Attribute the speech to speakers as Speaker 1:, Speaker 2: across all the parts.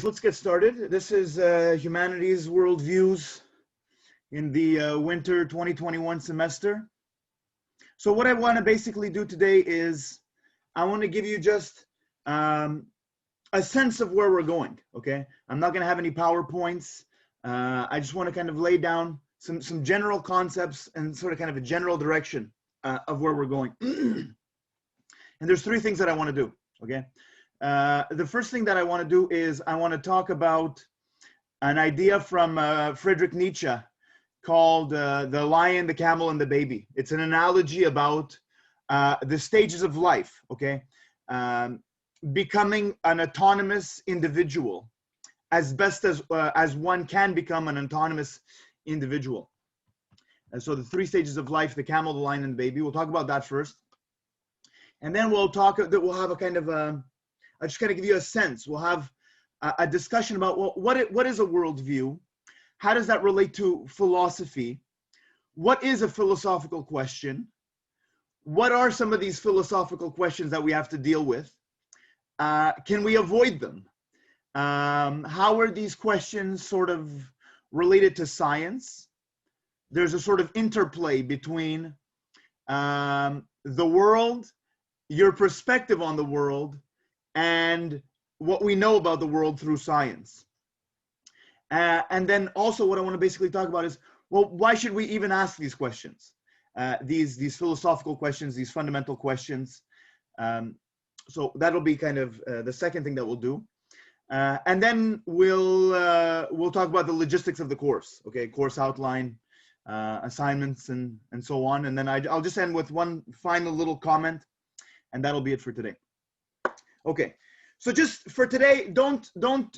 Speaker 1: Let's get started. This is Humanities Worldviews in the winter 2021 semester. So what I want to basically do today is I want to give you just a sense of where we're going, okay? I'm not going to have any PowerPoints. I just want to kind of lay down some general concepts and sort of kind of a general direction of where we're going. And there's three things that I want to do, okay? The first thing that I want to do is I want to talk about an idea from Friedrich Nietzsche called the lion, the camel, and the baby. It's an analogy about the stages of life, okay? Becoming an autonomous individual as best as one can become an autonomous individual. And so the three stages of life, the camel, the lion, and the baby. We'll talk about that first. And then we'll have a kind of I'll just kind of give you a sense. We'll have a discussion about, well, what is a worldview? How does that relate to philosophy? What is a philosophical question? What are some of these philosophical questions that we have to deal with? Can we avoid them? How are these questions sort of related to science? There's a sort of interplay between the world, your perspective on the world, and what we know about the world through science. And then also what I want to basically talk about is, well, why should we even ask these questions? These philosophical questions, these fundamental questions. So that'll be kind of the second thing that we'll do. And then we'll talk about the logistics of the course, okay? Course outline, assignments, and so on. And then I'll just end with one final little comment, and that'll be it for today. Okay, so just for today, don't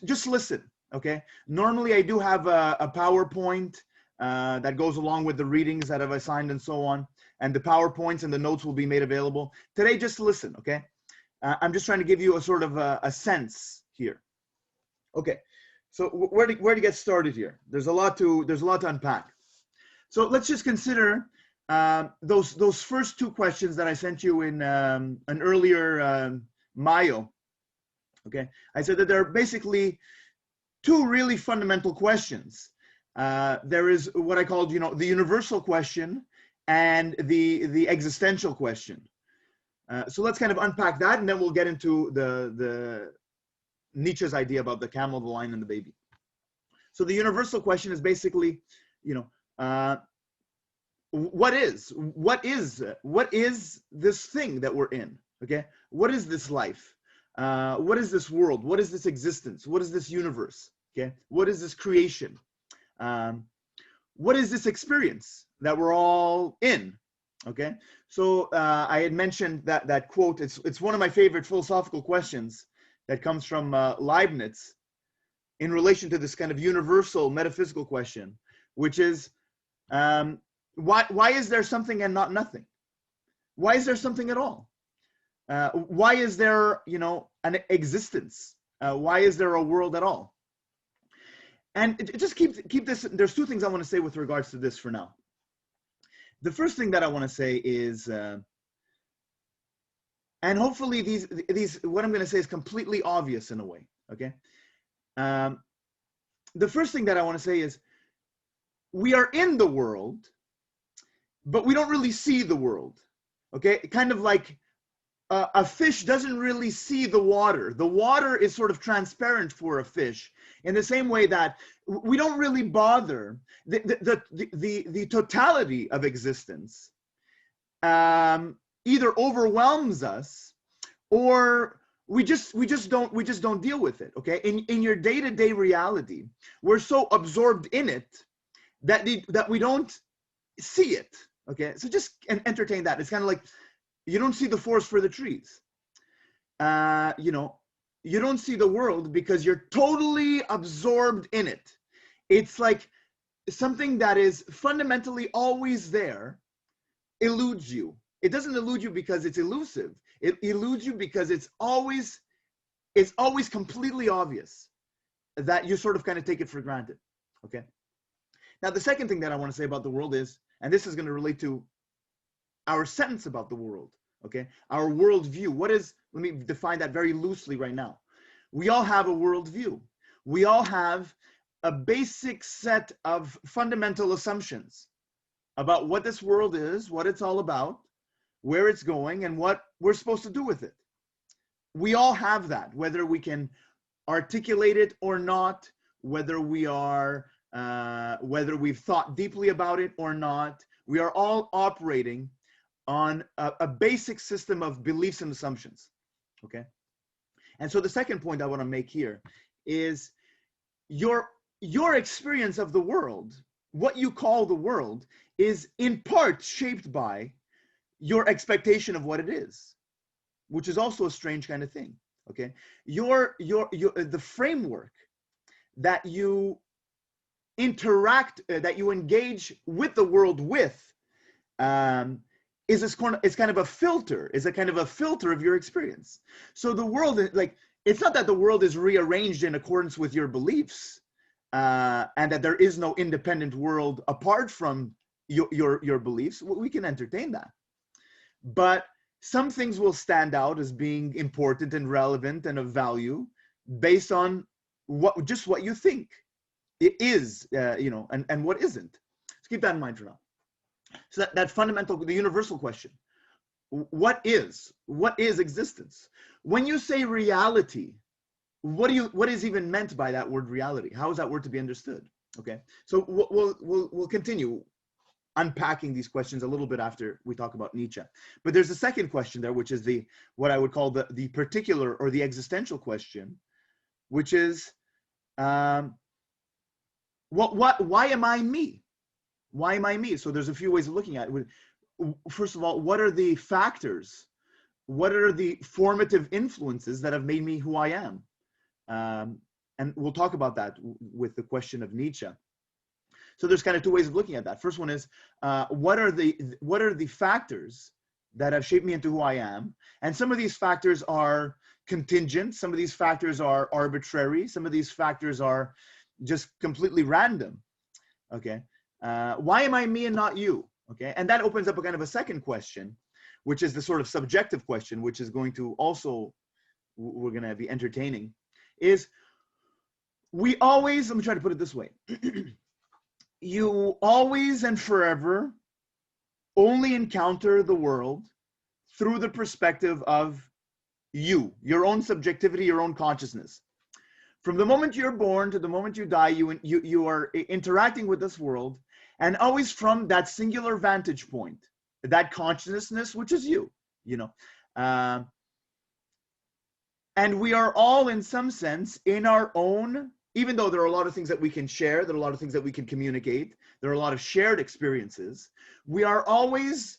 Speaker 1: just listen, okay? Normally I do have a PowerPoint that goes along with the readings that I've assigned and so on, and the PowerPoints and the notes will be made available. Today, just listen, okay? I'm just trying to give you a sort of a sense here. Okay, so where to get started here? There's a lot to unpack. So let's just consider those first two questions that I sent you in an earlier Mayo. Okay, I said that there are basically two really fundamental questions. There is what I called, the universal question and the existential question. So let's kind of unpack that, and then we'll get into the Nietzsche's idea about the camel, the lion, and the baby. So the universal question is basically, what is this thing that we're in? Okay, what is this life? What is this world? What is this existence? What is this universe? Okay, what is this creation? What is this experience that we're all in? Okay, so I had mentioned that quote. It's one of my favorite philosophical questions that comes from Leibniz in relation to this kind of universal metaphysical question, which is why is there something and not nothing? Why is there something at all? Why is there, an existence? Why is there a world at all? And just keep this. There's two things I want to say with regards to this for now. The first thing that I want to say is, and hopefully these what I'm going to say is completely obvious in a way. Okay. The first thing that I want to say is, we are in the world, but we don't really see the world. Okay, kind of like a fish doesn't really see the water. The water is sort of transparent for a fish, in the same way that we don't really bother. The totality of existence either overwhelms us, or we just don't deal with it. Okay, in your day-to-day reality, we're so absorbed in it that we don't see it. Okay, so just entertain that. It's kind of like, you don't see the forest for the trees. You don't see the world because you're totally absorbed in it. It's like something that is fundamentally always there eludes you. It doesn't elude you because it's elusive. It eludes you because it's always completely obvious that you sort of kind of take it for granted. Okay. Now, the second thing that I want to say about the world is, and this is going to relate to our sense about the world, okay? Our worldview. Let me define that very loosely right now. We all have a worldview. we all have a basic set of fundamental assumptions about what this world is, what it's all about, where it's going, and what we're supposed to do with it. We all have that, whether we can articulate it or not, whether we've thought deeply about it or not. We are all operating on a basic system of beliefs and assumptions, okay? And so the second point I want to make here is your experience of the world, what you call the world, is in part shaped by your expectation of what it is, which is also a strange kind of thing, okay? The framework that you interact, that you engage with the world with, is kind of a filter, of your experience. So the world, like, it's not that the world is rearranged in accordance with your beliefs, and that there is no independent world apart from your beliefs. We can entertain that, but some things will stand out as being important and relevant and of value based on what you think it is, and what isn't. So keep that in mind for now. So that fundamental, the universal question: what is existence? When you say reality, what is even meant by that word reality? How is that word to be understood? Okay, so we'll continue unpacking these questions a little bit after we talk about Nietzsche. But there's a second question there, which is what I would call the particular or the existential question, which is, why am I me? Why am I me? So there's a few ways of looking at it. First of all, what are the factors? What are the formative influences that have made me who I am? And we'll talk about that with the question of Nietzsche. So there's kind of two ways of looking at that. First one is, what are the factors that have shaped me into who I am? And some of these factors are contingent. Some of these factors are arbitrary. Some of these factors are just completely random. Okay. Why am I me and not you? Okay. And that opens up a kind of a second question, which is the sort of subjective question, which is going to also, we're going to be entertaining, is we always, let me try to put it this way. You always and forever only encounter the world through the perspective of you, your own subjectivity, your own consciousness. From the moment you're born to the moment you die, you are interacting with this world, and always from that singular vantage point, that consciousness, which is you, and we are all, in some sense, in our own, even though there are a lot of things that we can share, there are a lot of things that we can communicate, there are a lot of shared experiences, we are always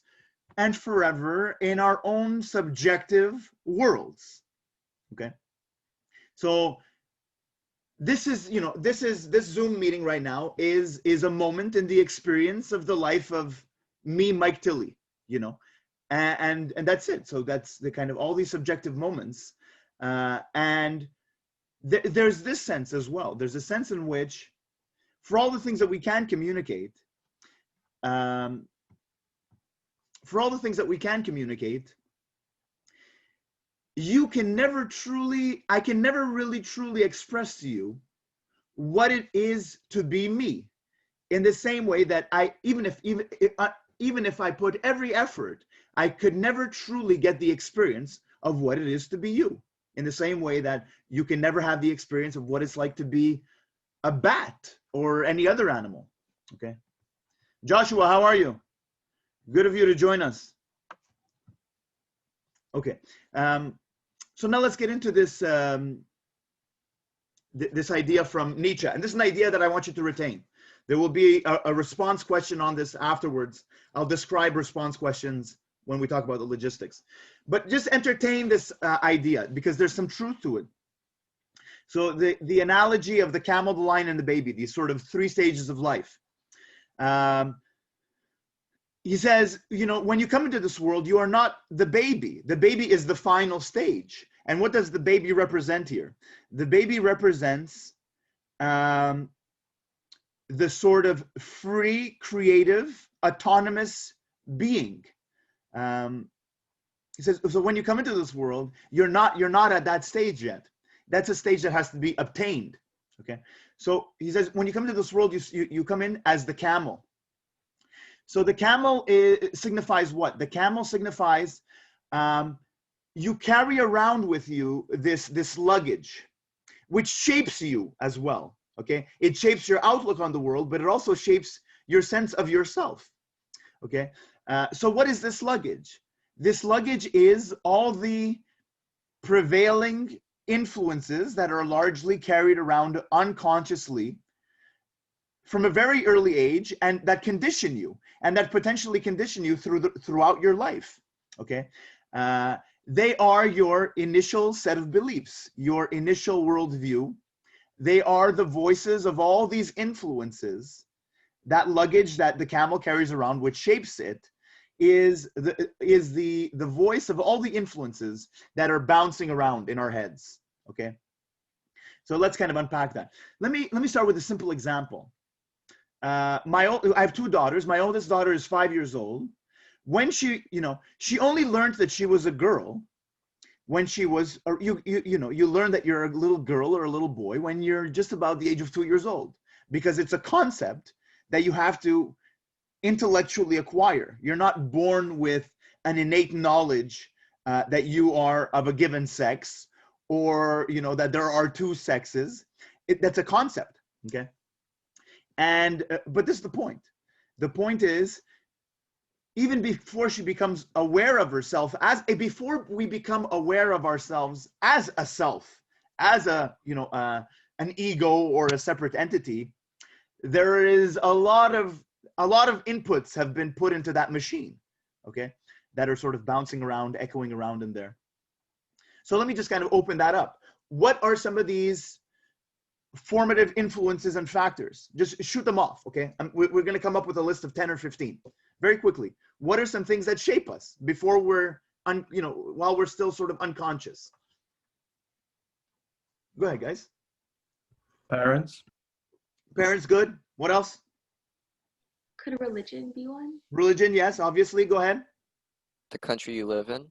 Speaker 1: and forever in our own subjective worlds, okay? So this Zoom meeting right now is a moment in the experience of the life of me, Mike Tilley, and that's it. So that's the kind of all these subjective moments, and there's this sense as well. There's a sense in which, for all the things that we can communicate, I can never really truly express to you what it is to be me, in the same way that even if I put every effort, I could never truly get the experience of what it is to be you, in the same way that you can never have the experience of what it's like to be a bat or any other animal. Okay, Joshua, how are you? Good of you to join us. Okay, so now let's get into this this idea from Nietzsche, and this is an idea that I want you to retain. There will be a response question on this afterwards. I'll describe response questions when we talk about the logistics, but just entertain this idea, because there's some truth to it. So the analogy of the camel, the lion, and the baby, these sort of three stages of life. He says, when you come into this world, you are not the baby. The baby is the final stage. And what does the baby represent here? The baby represents the sort of free, creative, autonomous being. He says, so when you come into this world, you're not at that stage yet. That's a stage that has to be obtained. Okay, so he says, when you come to this world, you come in as the camel. So the camel signifies what? The camel signifies you carry around with you this luggage, which shapes you as well. Okay, it shapes your outlook on the world, but it also shapes your sense of yourself. Okay, so what is this luggage? This luggage is all the prevailing influences that are largely carried around unconsciously from a very early age, and that condition you, and that potentially condition you throughout your life. Okay, they are your initial set of beliefs, your initial worldview. They are the voices of all these influences. That luggage that the camel carries around, which shapes it, is the voice of all the influences that are bouncing around in our heads. Okay, so let's kind of unpack that. Let me start with a simple example. I have two daughters. My oldest daughter is 5 years old. When she only learned that she was a girl when she was, or you learn that you're a little girl or a little boy when you're just about the age of 2 years old, because it's a concept that you have to intellectually acquire. You're not born with an innate knowledge that you are of a given sex, or that there are two sexes. That's a concept. Okay, and but this is the point. The point is, even before she becomes aware of herself, before we become aware of ourselves as a self, as an ego or a separate entity, there is a lot of inputs have been put into that machine, okay, that are sort of bouncing around, echoing around in there. So let me just kind of open that up. What are some of these formative influences and factors? Just shoot them off, okay? We're going to come up with a list of 10 or 15 very quickly. What are some things that shape us before we're, while we're still sort of unconscious? Go ahead, guys.
Speaker 2: Parents.
Speaker 1: Parents, good. What else?
Speaker 3: Could religion be one?
Speaker 1: Religion, yes, obviously. Go ahead.
Speaker 4: The country you live in.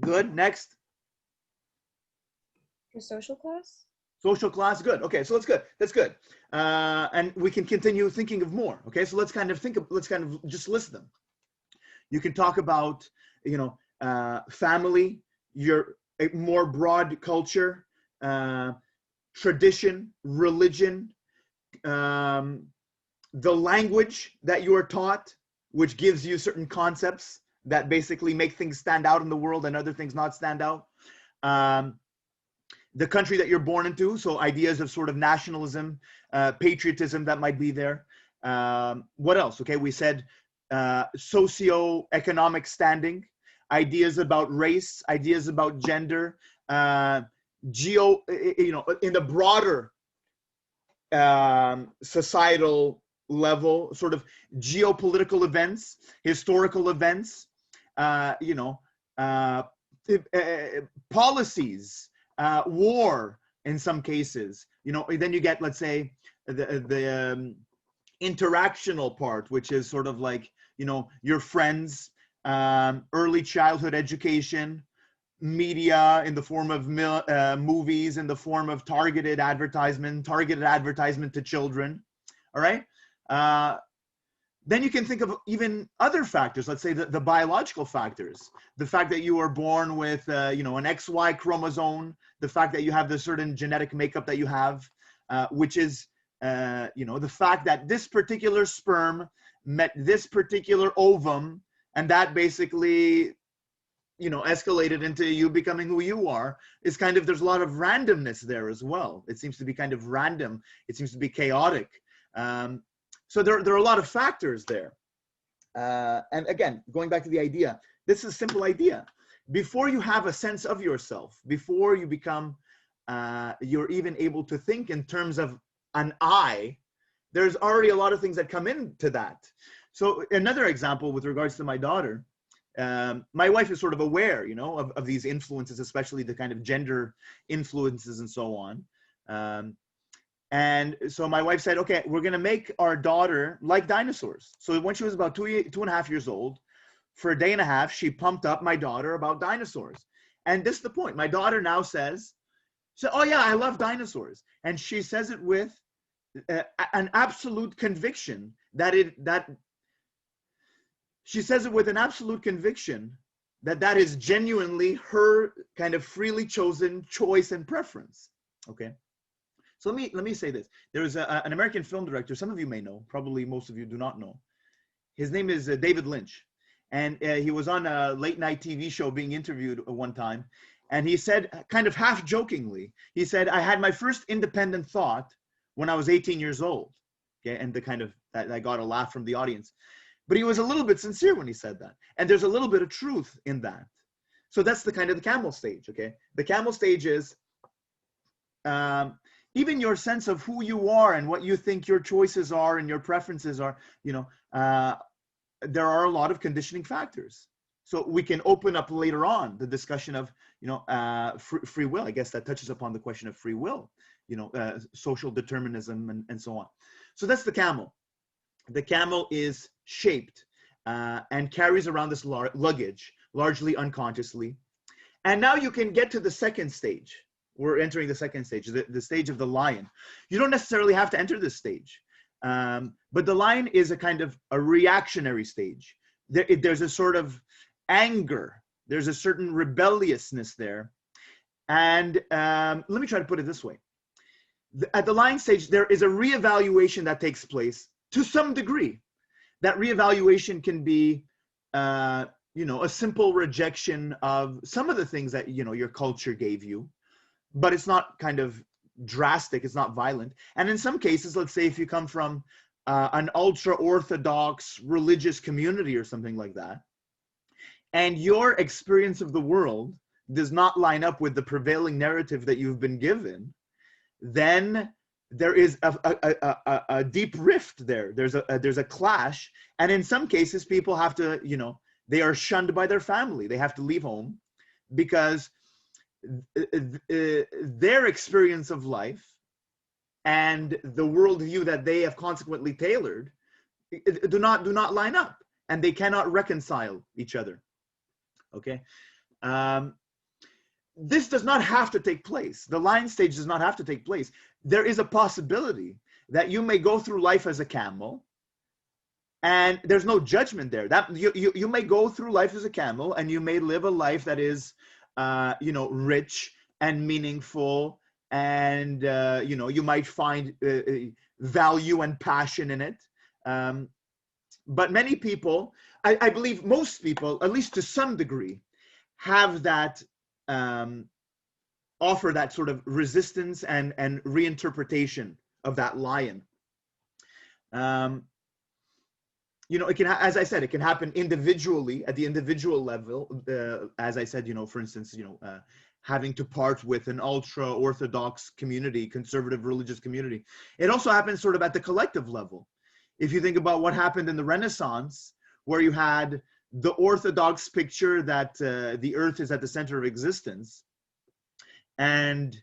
Speaker 1: Good. Next.
Speaker 3: Your social class?
Speaker 1: Social class, good. Okay, so that's good. That's good. And we can continue thinking of more. Okay, so let's kind of just list them. You can talk about, family, your more broad culture, tradition, religion, the language that you are taught, which gives you certain concepts that basically make things stand out in the world and other things not stand out. The country that you're born into, so ideas of sort of nationalism, patriotism that might be there. What else? Okay, we said socio-economic standing, ideas about race, ideas about gender, in the broader societal level, sort of geopolitical events, historical events, policies, war in some cases, then you get, let's say, the interactional part, which is sort of like, your friends, early childhood education, media in the form of movies, in the form of targeted advertisement to children. All right. Then you can think of even other factors. Let's say the biological factors, the fact that you are born with, an XY chromosome, the fact that you have the certain genetic makeup that you have, which is, the fact that this particular sperm met this particular ovum, and that basically, escalated into you becoming who you are, is kind of, there's a lot of randomness there as well. It seems to be kind of random. It seems to be chaotic. So there are a lot of factors there. And again, going back to the idea, this is a simple idea. Before you have a sense of yourself, before you become, you're even able to think in terms of an I, there's already a lot of things that come into that. So another example with regards to my daughter, my wife is sort of aware, of these influences, especially the kind of gender influences and so on. And so my wife said, okay, we're going to make our daughter like dinosaurs. So when she was about 2.5 years old, for a day and a half, she pumped up my daughter about dinosaurs. And this is the point. My daughter now says So, oh yeah, I love dinosaurs. And she says it with an absolute conviction she says it with an absolute conviction that is genuinely her kind of freely chosen choice and preference. Okay. So let me say this. There is an American film director, some of you may know, probably most of you do not know. His name is David Lynch. And he was on a late night TV show being interviewed one time. And he said, kind of half jokingly, he said, I had my first independent thought when I was 18 years old. Okay, and the kind of, that got a laugh from the audience. But he was a little bit sincere when he said that. And there's a little bit of truth in that. So that's the kind of the camel stage, okay? The camel stage is even your sense of who you are and what you think your choices are and your preferences are, you know, there are a lot of conditioning factors. So we can open up later on the discussion of, you know, free will. I guess that touches upon the question of free will, you know, social determinism and so on. So that's the camel. The camel is shaped and carries around this luggage, largely unconsciously. And now you can get to the second stage. We're entering the second stage, the stage of the lion. You don't necessarily have to enter this stage. But the lion is a kind of a reactionary stage. There's a sort of anger. There's a certain rebelliousness there. And let me try to put it this way. At the lion stage, there is a reevaluation that takes place to some degree. That reevaluation can be, you know, a simple rejection of some of the things that, you know, your culture gave you, but it's not kind of drastic, it's not violent. And in some cases, let's say if you come from an ultra-Orthodox religious community or something like that, and your experience of the world does not line up with the prevailing narrative that you've been given, then there is a deep rift there. There's a clash. And in some cases, people have to, you know, they are shunned by their family. They have to leave home because their experience of life and the worldview that they have consequently tailored do not line up, and they cannot reconcile each other. Okay, this does not have to take place. The lion stage does not have to take place. There is a possibility that you may go through life as a camel, and there's no judgment there. That you may go through life as a camel, and you may live a life that is, you know, rich and meaningful, and you know, you might find value and passion in it. But many people, I believe most people, at least to some degree, have that, offer that sort of resistance and reinterpretation of that lion. You know, it can, as I said, it can happen individually at the individual level. As I said, you know, for instance, you know, having to part with an ultra-Orthodox community, conservative religious community. It also happens sort of at the collective level. If you think about what happened in the Renaissance, where you had the Orthodox picture that the earth is at the center of existence, and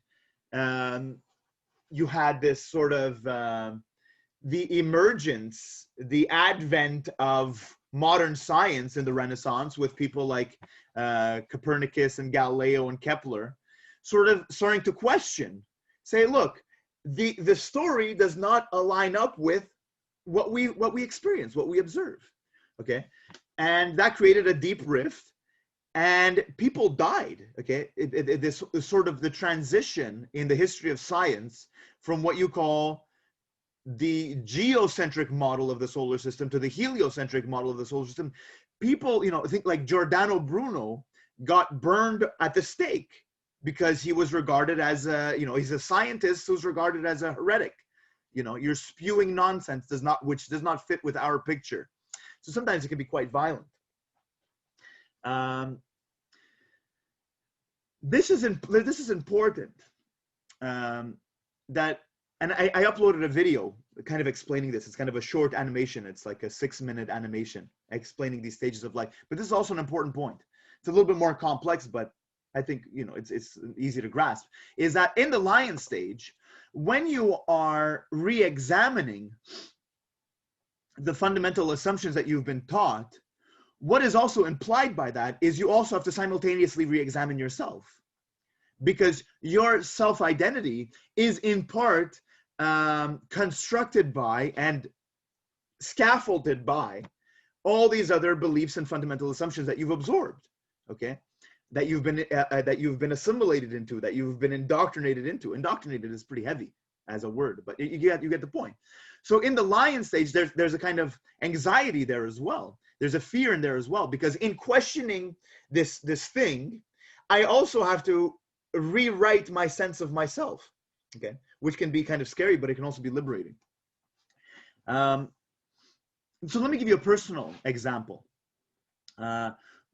Speaker 1: you had this sort of the emergence, the advent of modern science in the Renaissance with people like Copernicus and Galileo and Kepler, sort of starting to question, say, look, the story does not align up with what we experience, what we observe, okay? And that created a deep rift, and people died, okay? This sort of the transition in the history of science from what you call the geocentric model of the solar system to the heliocentric model of the solar system. People, you know, I think like Giordano Bruno got burned at the stake because he was regarded as a, you know, he's a scientist who's regarded as a heretic. You know, you're spewing nonsense which does not fit with our picture. So sometimes it can be quite violent. This is important. That, and I uploaded a video kind of explaining this. It's kind of a short animation. It's like a 6-minute animation explaining these stages of life. But this is also an important point. It's a little bit more complex, but I think, you know, it's easy to grasp. Is that in the lion stage, when you are re-examining the fundamental assumptions that you've been taught, what is also implied by that is you also have to simultaneously re-examine yourself. because your self-identity is in part constructed by and scaffolded by all these other beliefs and fundamental assumptions that you've absorbed, okay, that you've been assimilated into, that you've been indoctrinated into. Indoctrinated is pretty heavy as a word, but you get the point. So in the lion stage, there's a kind of anxiety there as well. There's a fear in there as well, because in questioning this thing, I also have to rewrite my sense of myself, okay, which can be kind of scary, but it can also be liberating. So let me give you a personal example.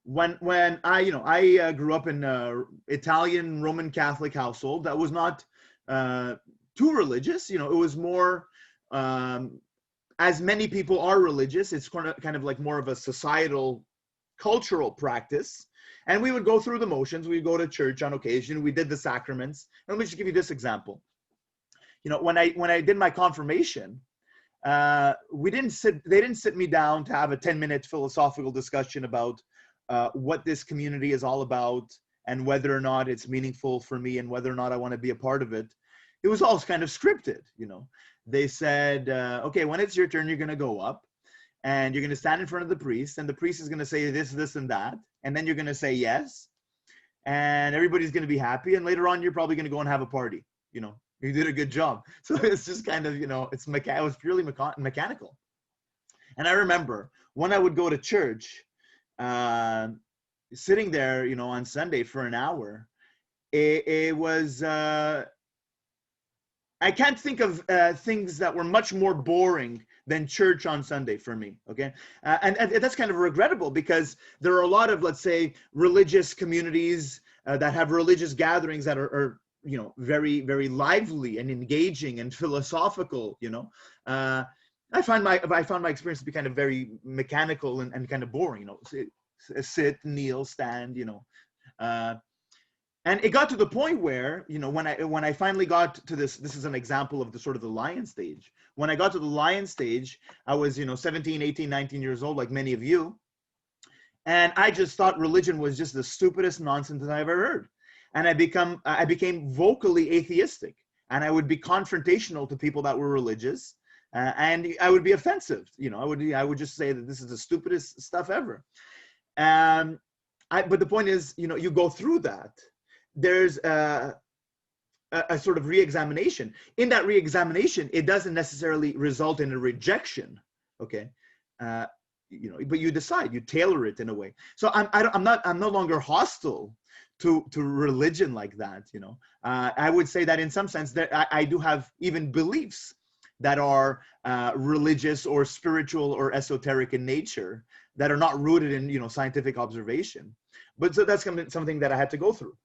Speaker 1: When I grew up in an Italian Roman Catholic household that was not too religious. It was more, as many people are religious, it's kind of like more of a societal, cultural practice. And we would go through the motions. We'd go to church on occasion. We did the sacraments. And let me just give you this example. When I did my confirmation, they didn't sit me down to have a 10-minute philosophical discussion about what this community is all about and whether or not it's meaningful for me and whether or not I want to be a part of it. It was all kind of scripted. They said, okay, when it's your turn, you're going to go up and you're going to stand in front of the priest, and the priest is going to say this, and that. And then you're going to say yes. And everybody's going to be happy. And later on, you're probably going to go and have a party. You did a good job. So it's just kind of, it was purely mechanical. And I remember when I would go to church, sitting there, on Sunday for an hour, it was, I can't think of things that were much more boring than church on Sunday for me, okay? And that's kind of regrettable, because there are a lot of, let's say, religious communities that have religious gatherings that are very, very lively and engaging and philosophical, I found my experience to be kind of very mechanical and kind of boring, sit, kneel, stand, and it got to the point where, when I finally got to this is an example of the sort of the lion stage. When I got to the lion stage, I was, 17, 18, 19 years old, like many of you. And I just thought religion was just the stupidest nonsense that I've ever heard. And I became vocally atheistic, and I would be confrontational to people that were religious, and I would be offensive. I would just say that this is the stupidest stuff ever. But the point is, you go through that. There's a sort of re-examination. In that re-examination, it doesn't necessarily result in a rejection, okay? But you decide, you tailor it in a way. So I'm no longer hostile to religion like that. I would say that in some sense that I do have even beliefs that are religious or spiritual or esoteric in nature, that are not rooted in scientific observation. But so that's something that I had to go through.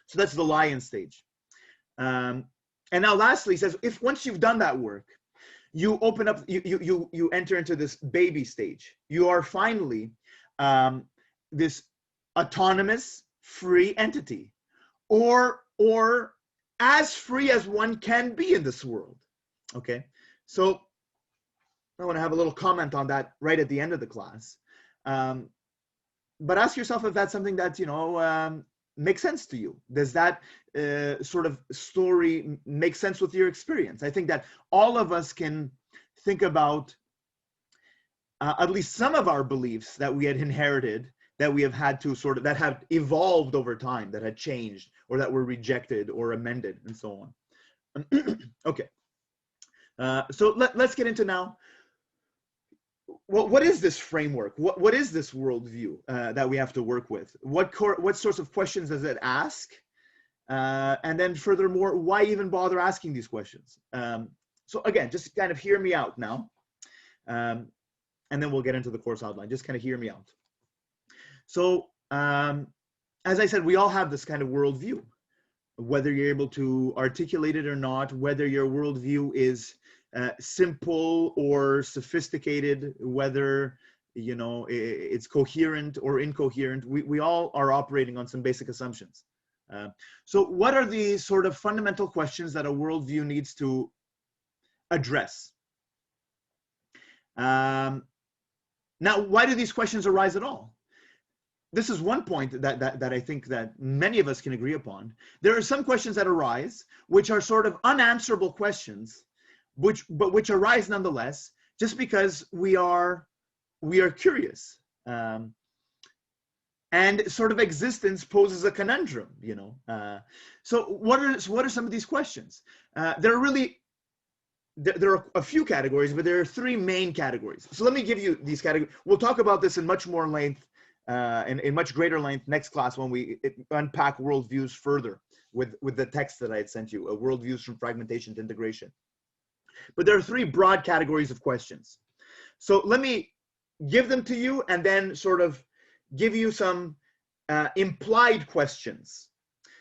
Speaker 1: So that's the lion stage. And now lastly, he says, if once you've done that work, you open up, you enter into this baby stage. You are finally this autonomous, free entity, or as free as one can be in this world. Okay, so I want to have a little comment on that right at the end of the class. But ask yourself if that's something that makes sense to you. Does that sort of story make sense with your experience? I think that all of us can think about at least some of our beliefs that we had inherited, that we have had to that have evolved over time, that had changed, or that were rejected or amended, and so on. Okay. So let's get into now, what is this framework? What is this worldview that we have to work with? What sorts of questions does it ask? And then furthermore, why even bother asking these questions? So again, just kind of hear me out now. And then we'll get into the course outline. Just kind of hear me out. So as I said, we all have this kind of worldview, whether you're able to articulate it or not, whether your worldview is simple or sophisticated, whether it's coherent or incoherent. We all are operating on some basic assumptions. So what are the sort of fundamental questions that a worldview needs to address? Now, why do these questions arise at all? this is one point that I think that many of us can agree upon. There are some questions that arise, which are sort of unanswerable questions, which arise nonetheless, just because we are curious. And sort of existence poses a conundrum, you know. So what are some of these questions? There are a few categories, but there are three main categories. So let me give you these categories. We'll talk about this in much more length, in much greater length next class when we unpack worldviews further with the text that I had sent you, worldviews from fragmentation to integration. But there are three broad categories of questions. So let me give them to you and then sort of give you some implied questions.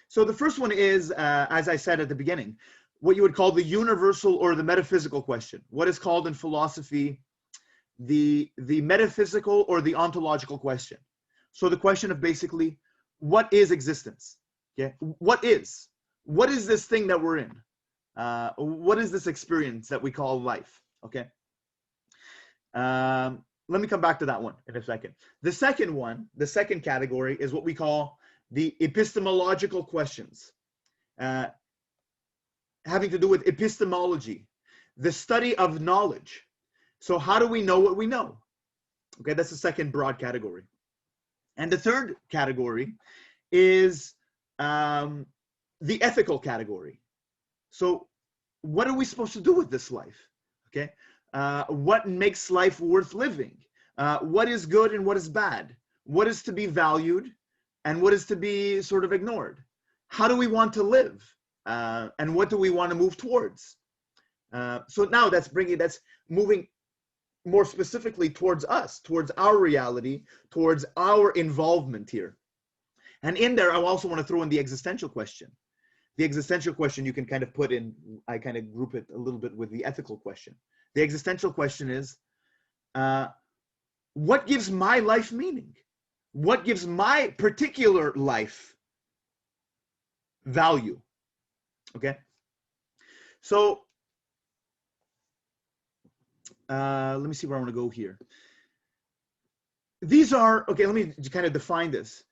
Speaker 1: So the first one is, as I said at the beginning, what you would call the universal or the metaphysical question. What is called in philosophy the metaphysical or the ontological question. So the question of basically, what is existence? Okay, what is this thing that we're in? What is this experience that we call life? Okay. Let me come back to that one in a second. The second category is what we call the epistemological questions, having to do with epistemology, the study of knowledge. So how do we know what we know? Okay, that's the second broad category. And the third category is the ethical category. So what are we supposed to do with this life? Okay, what makes life worth living? What is good and what is bad? What is to be valued and what is to be sort of ignored? How do we want to live? And what do we want to move towards? So now that's moving more specifically towards us, towards our reality, towards our involvement here. And in there, I also want to throw in the existential question. The existential question you can kind of put in, I kind of group it a little bit with the ethical question. The existential question is, what gives my life meaning? What gives my particular life value? Okay. So let me see where I want to go here. These are, okay, let me kind of define this.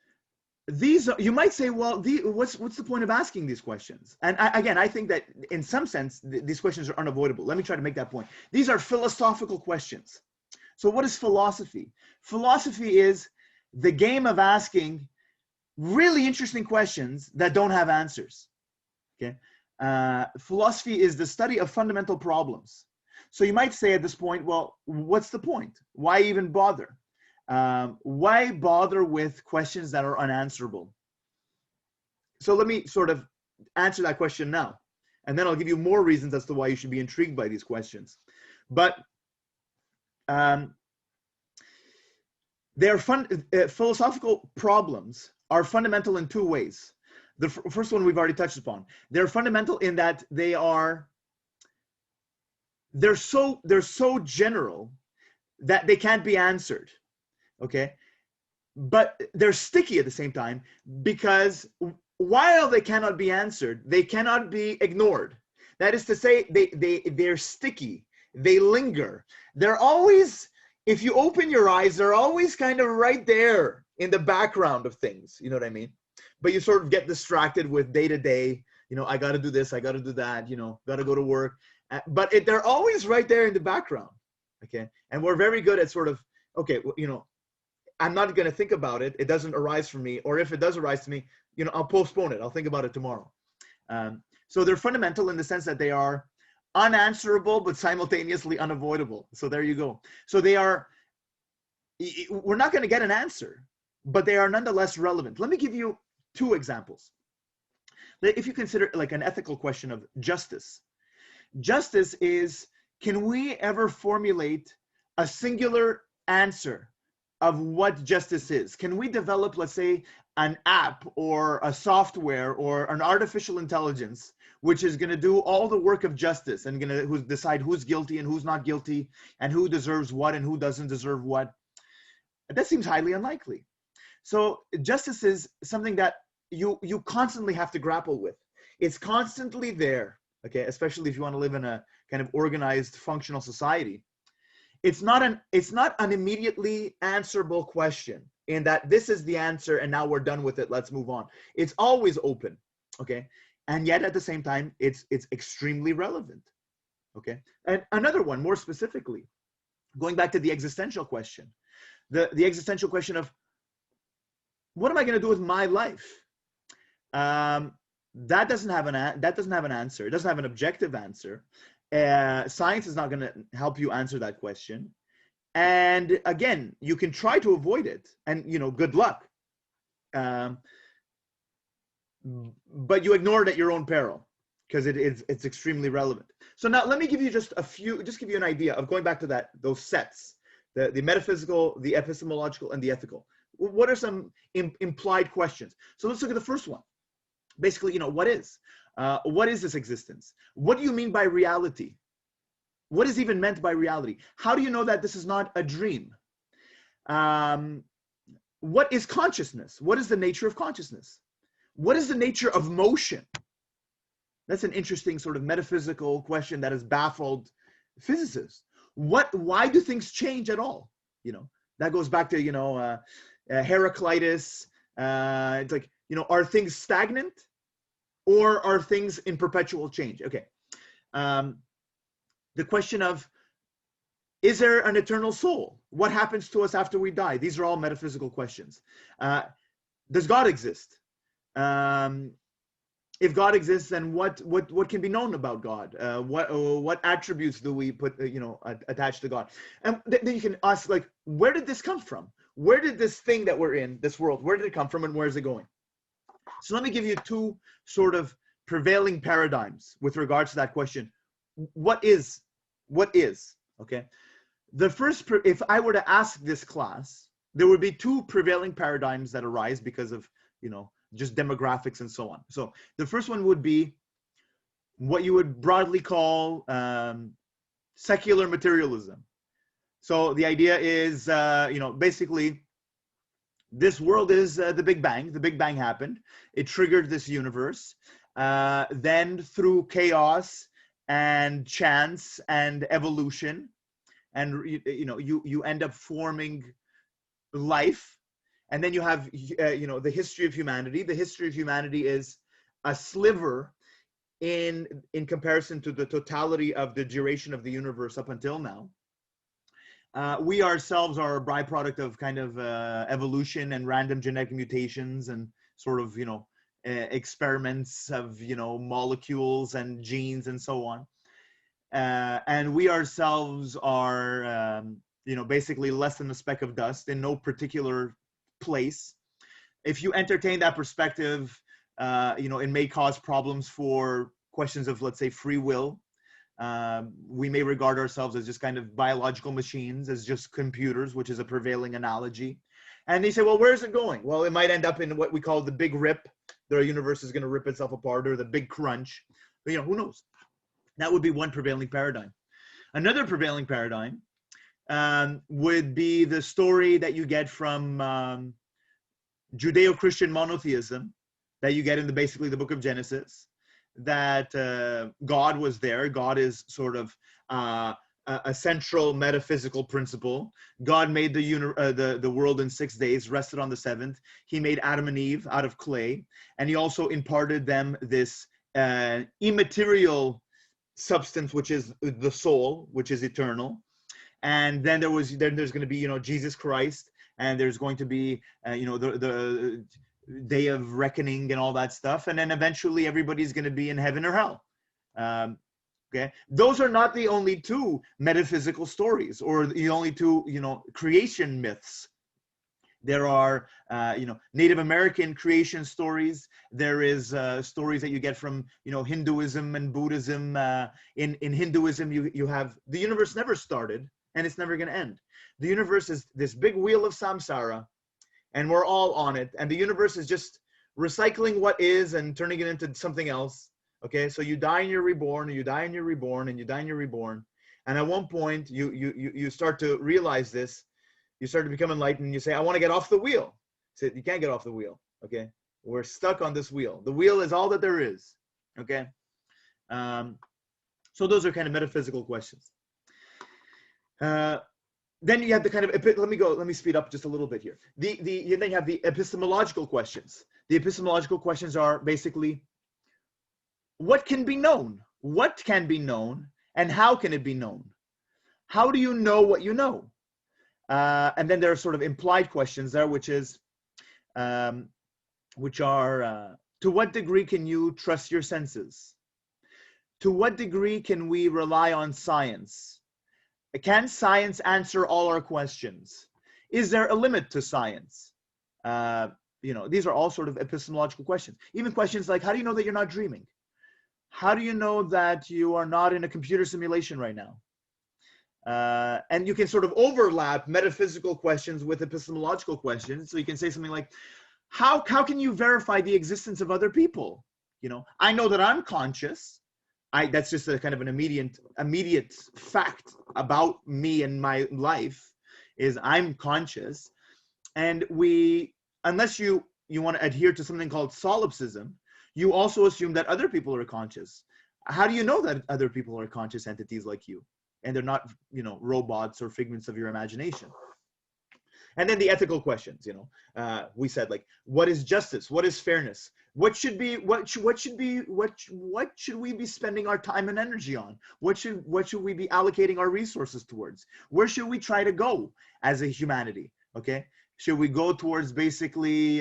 Speaker 1: These are, you might say, well, what's the point of asking these questions? And again, I think that in some sense, these questions are unavoidable. Let me try to make that point. These are philosophical questions. So what is philosophy? Philosophy is the game of asking really interesting questions that don't have answers. Okay. Philosophy is the study of fundamental problems. So you might say at this point, well, what's the point? Why even bother? Why bother with questions that are unanswerable? So let me sort of answer that question now, and then I'll give you more reasons as to why you should be intrigued by these questions. But philosophical problems are fundamental in two ways. The first one we've already touched upon. They're fundamental in that they're so general that they can't be answered. Okay, but they're sticky at the same time, because while they cannot be answered, they cannot be ignored. That is to say, they're sticky, they linger. They're always, if you open your eyes, they're always kind of right there in the background of things. You know what I mean? But you sort of get distracted with day to day. You know, I got to do this, I got to do that. You know, got to go to work. But they're always right there in the background. Okay, and we're very good at sort of, okay, well, you know, I'm not going to think about it. It doesn't arise for me. Or if it does arise to me, you know, I'll postpone it. I'll think about it tomorrow. So they're fundamental in the sense that they are unanswerable, but simultaneously unavoidable. So there you go. So we're not going to get an answer, but they are nonetheless relevant. Let me give you two examples. If you consider like an ethical question of justice. Justice is, can we ever formulate a singular answer of what justice is? Can we develop, let's say, an app or a software or an artificial intelligence which is going to do all the work of justice and going to decide who's guilty and who's not guilty and who deserves what and who doesn't deserve what? That seems highly unlikely. So justice is something that you constantly have to grapple with. It's constantly there, okay, especially if you want to live in a kind of organized, functional society. It's not an immediately answerable question. in that this is the answer and now we're done with it, let's move on. It's always open, okay? And yet at the same time, it's extremely relevant, okay? And another one, more specifically, going back to the existential question, the existential question of what am I going to do with my life? That doesn't have an answer. It doesn't have an objective answer. Science is not going to help you answer that question. And again, you can try to avoid it, and good luck. But you ignore it at your own peril because it's extremely relevant. So now let me give you just give you an idea of going back to those sets, the metaphysical, the epistemological, and the ethical. What are some implied questions? So let's look at the first one. Basically, what is this existence? What do you mean by reality? What is even meant by reality? How do you know that this is not a dream? What is consciousness? What is the nature of consciousness? What is the nature of motion? That's an interesting sort of metaphysical question that has baffled physicists. Why do things change at all? That goes back to, Heraclitus. It's like, are things stagnant or are things in perpetual change? Okay. The question of, is there an eternal soul? What happens to us after we die? These are all metaphysical questions. Does God exist? If God exists, then what can be known about God? What attributes do we put attached to God? And then you can ask, like, where did this come from? Where did this thing that we're in, this world, where did it come from and where is it going? So let me give you two sort of prevailing paradigms with regards to that question. What is? Okay. The first, if I were to ask this class, there would be two prevailing paradigms that arise because of, just demographics and so on. So the first one would be what you would broadly call secular materialism. So the idea is, basically, this world is the Big Bang. The Big Bang happened. It triggered this universe. Then through chaos and chance and evolution, and you end up forming life. And then you have, the history of humanity. The history of humanity is a sliver in comparison to the totality of the duration of the universe up until now. We ourselves are a byproduct of kind of evolution and random genetic mutations and sort of, experiments of, molecules and genes and so on. And we ourselves are, basically less than a speck of dust in no particular place. If you entertain that perspective, it may cause problems for questions of, let's say, free will. We may regard ourselves as just kind of biological machines, as just computers, which is a prevailing analogy. And they say, well, where is it going? Well, it might end up in what we call the big rip. The universe is going to rip itself apart, or the big crunch. But, who knows? That would be one prevailing paradigm. Another prevailing paradigm would be the story that you get from Judeo-Christian monotheism that you get in basically the book of Genesis, that God was there. God is sort of a central metaphysical principle. God made the world in 6 days, rested on the seventh. He made Adam and Eve out of clay, and he also imparted them this immaterial substance, which is the soul, which is eternal. And then there's going to be, Jesus Christ, and there's going to be, the day of reckoning and all that stuff. And then eventually everybody's going to be in heaven or hell. Okay. Those are not the only two metaphysical stories or the only two, creation myths. There are, Native American creation stories. There is stories that you get from, Hinduism and Buddhism. In Hinduism, you have the universe never started and it's never going to end. The universe is this big wheel of samsara, and we're all on it. And the universe is just recycling what is and turning it into something else. Okay, so you die and you're reborn, and you die and you're reborn, and you die and you're reborn. And at one point, you start to realize this. You start to become enlightened, and you say, I want to get off the wheel. So you can't get off the wheel. Okay, we're stuck on this wheel. The wheel is all that there is. Okay, so those are kind of metaphysical questions. then you have the kind of, let me speed up just a little bit here. Then you have the epistemological questions. The epistemological questions are basically, what can be known? What can be known and how can it be known? How do you know what you know? And then there are sort of implied questions there, which are, to what degree can you trust your senses? To what degree can we rely on science? Can science answer all our questions? Is there a limit to science? These are all sort of epistemological questions. Even questions like, how do you know that you're not dreaming? How do you know that you are not in a computer simulation right now? And you can sort of overlap metaphysical questions with epistemological questions. So you can say something like, how can you verify the existence of other people? I know that I'm conscious. That's just a kind of an immediate fact about me and my life, is I'm conscious. And unless you want to adhere to something called solipsism, you also assume that other people are conscious. How do you know that other people are conscious entities like you, and they're not, robots or figments of your imagination? And then the ethical questions, we said, like, what is justice? What is fairness? What should we be spending our time and energy on? What should we be allocating our resources towards? Where should we try to go as a humanity? Okay, should we go towards basically,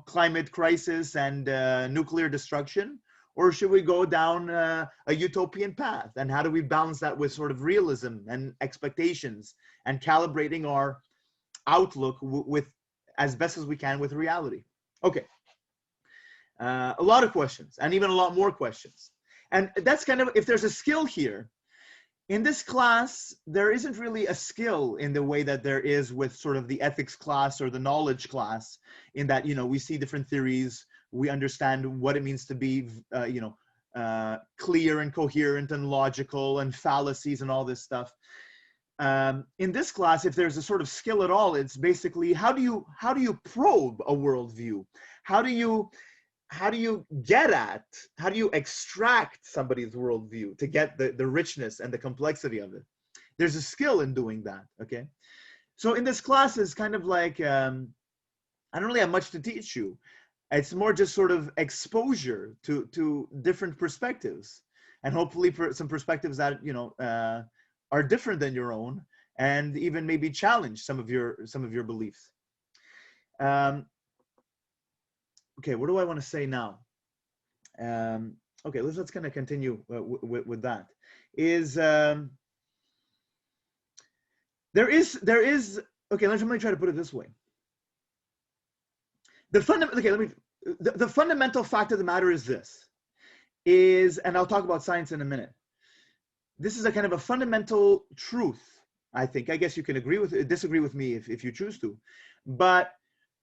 Speaker 1: climate crisis and nuclear destruction, or should we go down a utopian path? And how do we balance that with sort of realism and expectations and calibrating our outlook with as best as we can with reality? Okay. A lot of questions, and even a lot more questions. And that's kind of, if there's a skill here, in this class, there isn't really a skill in the way that there is with sort of the ethics class or the knowledge class, in that, we see different theories, we understand what it means to be, clear and coherent and logical, and fallacies and all this stuff. In this class, if there's a sort of skill at all, it's basically, how do you probe a worldview? How do you extract somebody's worldview to get the richness and the complexity of it? There's a skill in doing that, okay? So in this class is kind of like, I don't really have much to teach you. It's more just sort of exposure to different perspectives, and hopefully some perspectives that, are different than your own, and even maybe challenge some of your beliefs. Okay, what do I want to say now? Okay, let's kind of continue with that. There is okay. Let me try to put it this way. The fundamental fact of the matter is this: and I'll talk about science in a minute. This is a kind of a fundamental truth, I think. I guess you can disagree with me if you choose to, but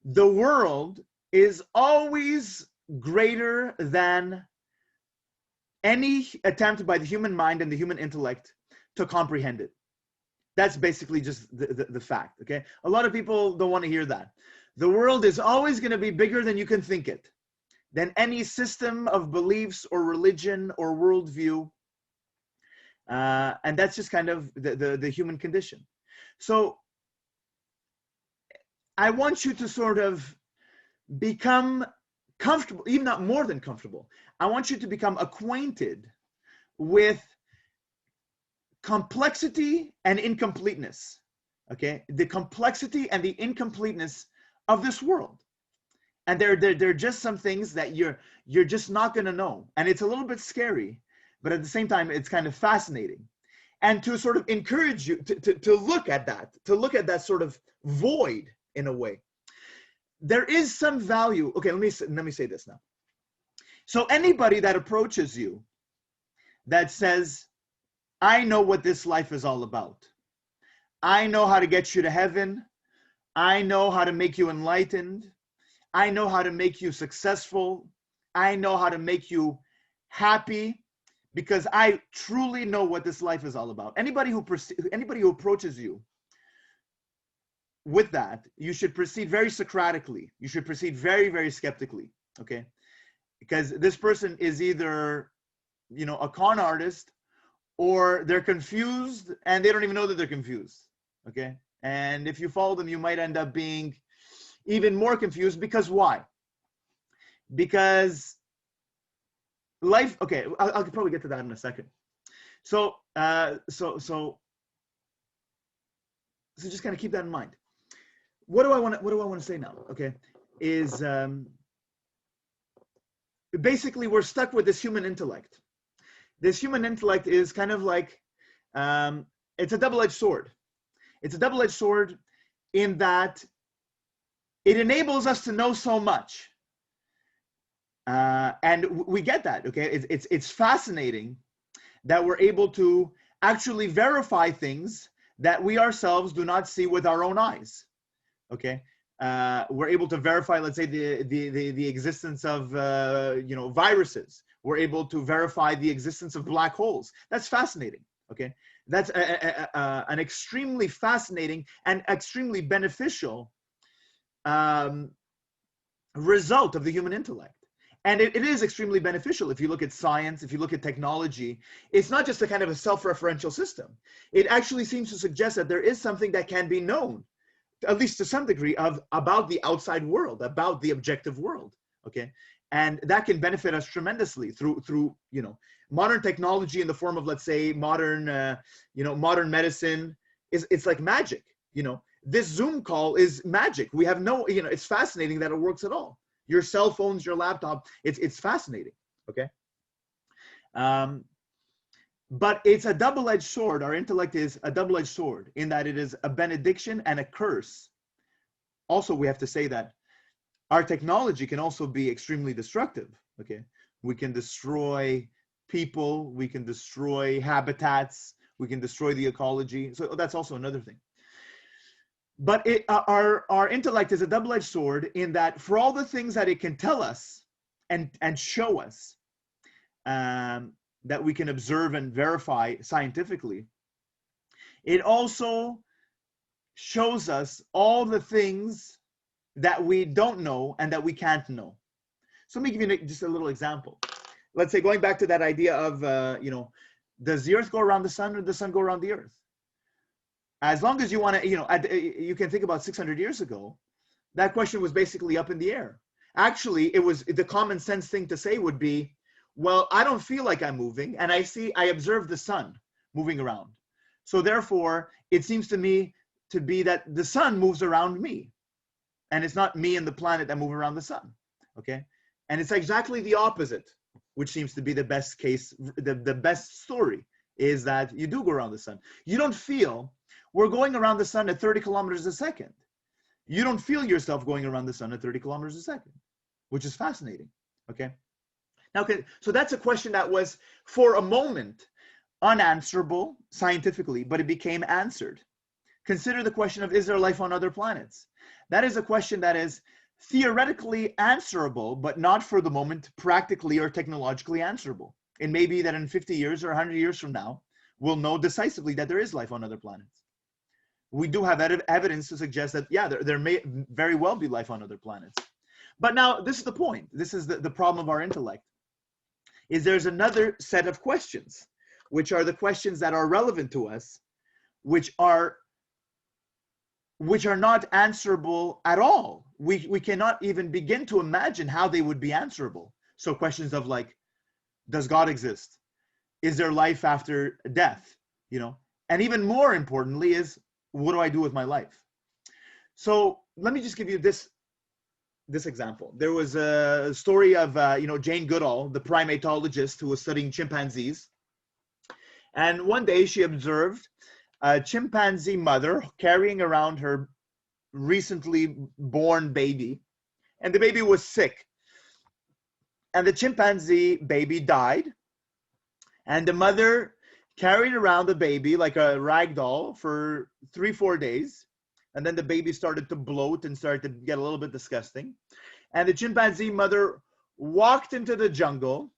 Speaker 1: the world is always greater than any attempt by the human mind and the human intellect to comprehend it. That's basically just the fact, okay? A lot of people don't want to hear that. The world is always going to be bigger than you can think it, than any system of beliefs or religion or worldview. And that's just kind of the human condition. So I want you to sort of become comfortable, even not more than comfortable. I want you to become acquainted with complexity and incompleteness, okay? The complexity and the incompleteness of this world. And they're just some things that you're just not going to know. And it's a little bit scary, but at the same time, it's kind of fascinating. And to sort of encourage you to look at that sort of void in a way. There is some value. Okay, let me say this now. So anybody that approaches you that says, I know what this life is all about. I know how to get you to heaven. I know how to make you enlightened. I know how to make you successful. I know how to make you happy, because I truly know what this life is all about. Anybody who approaches you with that, you should proceed very Socratically. You should proceed very, very skeptically, okay? Because this person is either, a con artist, or they're confused and they don't even know that they're confused, okay? And if you follow them, you might end up being even more confused. Because why? Because life, okay, I'll probably get to that in a second. So just kind of keep that in mind. What do I want to say now? Okay, is basically we're stuck with this human intellect. This human intellect is kind of like it's a double-edged sword. It's a double-edged sword in that it enables us to know so much, and we get that. Okay, it's fascinating that we're able to actually verify things that we ourselves do not see with our own eyes. Okay, we're able to verify, let's say, the existence of viruses. We're able to verify the existence of black holes. That's fascinating. Okay, that's an extremely fascinating and extremely beneficial result of the human intellect. And it is extremely beneficial. If you look at science, if you look at technology, it's not just a kind of a self-referential system. It actually seems to suggest that there is something that can be known, at least to some degree, about the outside world, about the objective world. Okay, and that can benefit us tremendously through modern technology in the form of, let's say, modern medicine. It's like magic. This Zoom call is magic. We have no, it's fascinating that it works at all. Your cell phones, your laptop, it's fascinating, okay? But it's a double-edged sword. Our intellect is a double-edged sword in that it is a benediction and a curse. Also, we have to say that our technology can also be extremely destructive, okay? We can destroy people, we can destroy habitats, we can destroy the ecology. So that's also another thing. But our intellect is a double-edged sword in that for all the things that it can tell us and show us that we can observe and verify scientifically, it also shows us all the things that we don't know and that we can't know. So let me give you just a little example. Let's say, going back to that idea of, does the earth go around the sun or the sun go around the earth? As long as you want to, you can think about 600 years ago, that question was basically up in the air. Actually, it was the common sense thing to say would be, well, I don't feel like I'm moving, and I observe the sun moving around. So therefore, it seems to me to be that the sun moves around me, and it's not me and the planet that move around the sun, okay? And it's exactly the opposite, which seems to be the best case, the best story, is that you do go around the sun. You don't feel, we're going around the sun at 30 kilometers a second. You don't feel yourself going around the sun at 30 kilometers a second, which is fascinating, okay? Now, so that's a question that was, for a moment, unanswerable scientifically, but it became answered. Consider the question of, is there life on other planets? That is a question that is theoretically answerable, but not for the moment practically or technologically answerable. It may be that in 50 years or 100 years from now, we'll know decisively that there is life on other planets. We do have evidence to suggest that, yeah, there may very well be life on other planets. But now, this is the point. This is the problem of our intellect, is there's another set of questions, which are the questions that are relevant to us, which are not answerable at all. We cannot even begin to imagine how they would be answerable. So questions of like, does God exist? Is there life after death? And even more importantly is, what do I do with my life? So let me just give you this example. There was a story of Jane Goodall, the primatologist who was studying chimpanzees. And one day she observed a chimpanzee mother carrying around her recently born baby, and the baby was sick. And the chimpanzee baby died, and the mother carried around the baby like a rag doll for 3-4 days. And then the baby started to bloat and started to get a little bit disgusting. And the chimpanzee mother walked into the jungle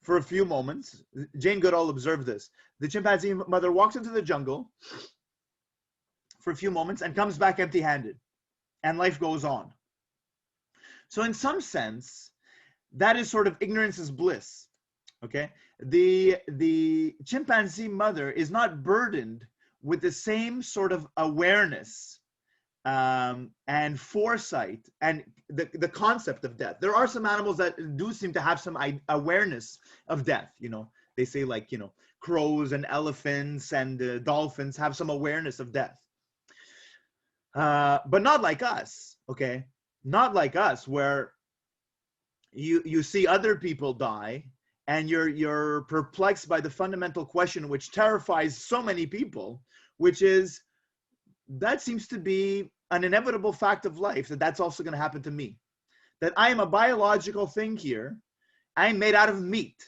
Speaker 1: for a few moments. Jane Goodall observed this. The chimpanzee mother walks into the jungle for a few moments and comes back empty-handed. And life goes on. So in some sense, that is sort of ignorance is bliss. Okay? The chimpanzee mother is not burdened with the same sort of awareness and foresight and the concept of death. There are some animals that do seem to have some awareness of death. You know, they say like, you know, crows and elephants and dolphins have some awareness of death. But not like us, okay? Not like us, where you see other people die and you're perplexed by the fundamental question which terrifies so many people, which is, that seems to be an inevitable fact of life, that's also going to happen to me. That I am a biological thing here. I'm made out of meat.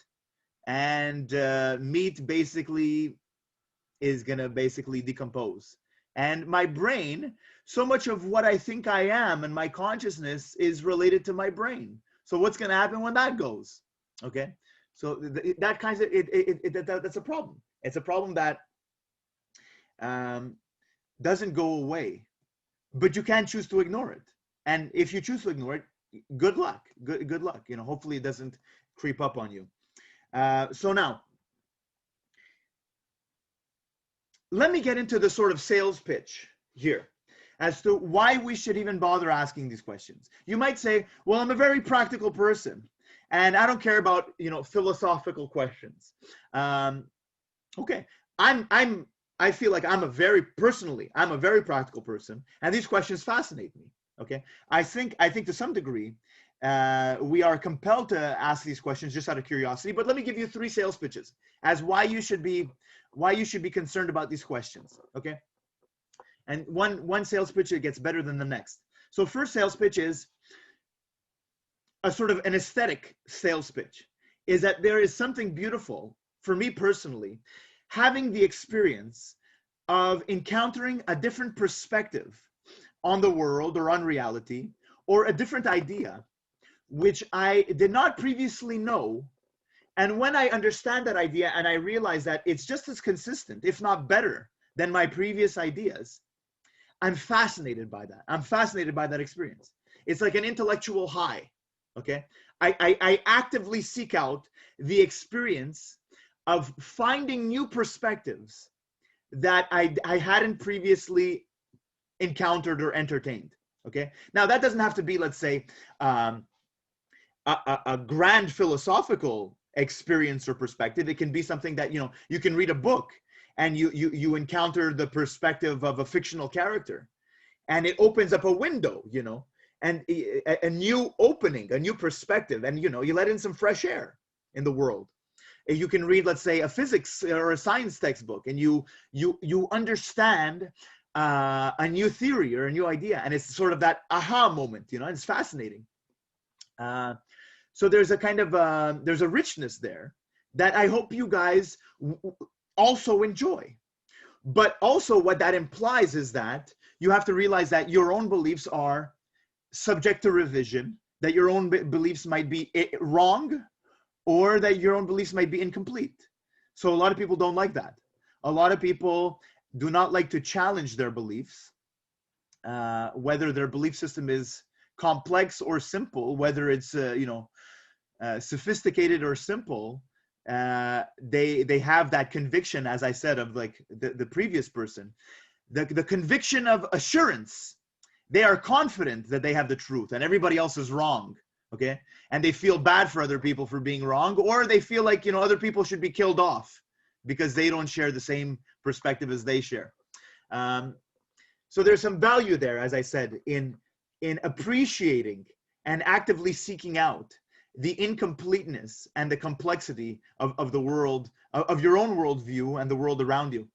Speaker 1: And meat basically is going to basically decompose. And my brain, so much of what I think I am and my consciousness is related to my brain. So what's going to happen when that goes? Okay. So that kind of, that's a problem. It's a problem that doesn't go away, but you can't choose to ignore it. And if you choose to ignore it, good luck. Good luck. You know, hopefully it doesn't creep up on you. So now, let me get into the sort of sales pitch here as to why we should even bother asking these questions. You might say, well, I'm a very practical person and I don't care about, you know, philosophical questions. Okay, I feel like I'm a very practical person, and these questions fascinate me. Okay, I think to some degree we are compelled to ask these questions just out of curiosity. But let me give you 3 sales pitches as why you should be concerned about these questions. Okay, and one sales pitch that gets better than the next. So first sales pitch is a sort of an aesthetic sales pitch, is that there is something beautiful for me personally, having the experience of encountering a different perspective on the world or on reality, or a different idea, which I did not previously know. And when I understand that idea and I realize that it's just as consistent, if not better, than my previous ideas, I'm fascinated by that. I'm fascinated by that experience. It's like an intellectual high, okay? I actively seek out the experience of finding new perspectives that I hadn't previously encountered or entertained, okay? Now, that doesn't have to be, let's say, a grand philosophical experience or perspective. It can be something that, you know, you can read a book and you encounter the perspective of a fictional character, and it opens up a window, you know, and a new opening, a new perspective, and, you know, you let in some fresh air in the world. You can read, let's say, a physics or a science textbook, and you understand a new theory or a new idea, and it's sort of that aha moment, you know. It's fascinating. So there's a kind of there's a richness there that I hope you guys also enjoy. But also what that implies is that you have to realize that your own beliefs are subject to revision, that your own beliefs might be wrong, or that your own beliefs might be incomplete. So a lot of people don't like that. A lot of people do not like to challenge their beliefs, whether their belief system is complex or simple, whether it's sophisticated or simple. They have that conviction, as I said, of like the previous person, the conviction of assurance. They are confident that they have the truth and everybody else is wrong. Okay, and they feel bad for other people for being wrong, or they feel like, you know, other people should be killed off because they don't share the same perspective as they share. So there's some value there, as I said, in appreciating and actively seeking out the incompleteness and the complexity of the world, of your own worldview and the world around you.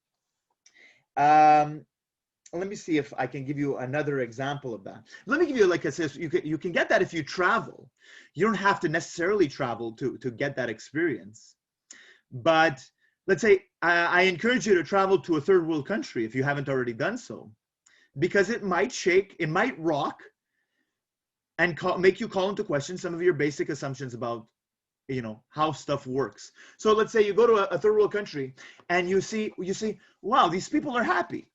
Speaker 1: Let me see if I can give you another example of that. Let me give you, like I said, you can get that if you travel. You don't have to necessarily travel to get that experience. But let's say I encourage you to travel to a third world country if you haven't already done so, because it might shake, it might rock, and make you call into question some of your basic assumptions about, you know, how stuff works. So let's say you go to a third world country and you see, wow, these people are happy.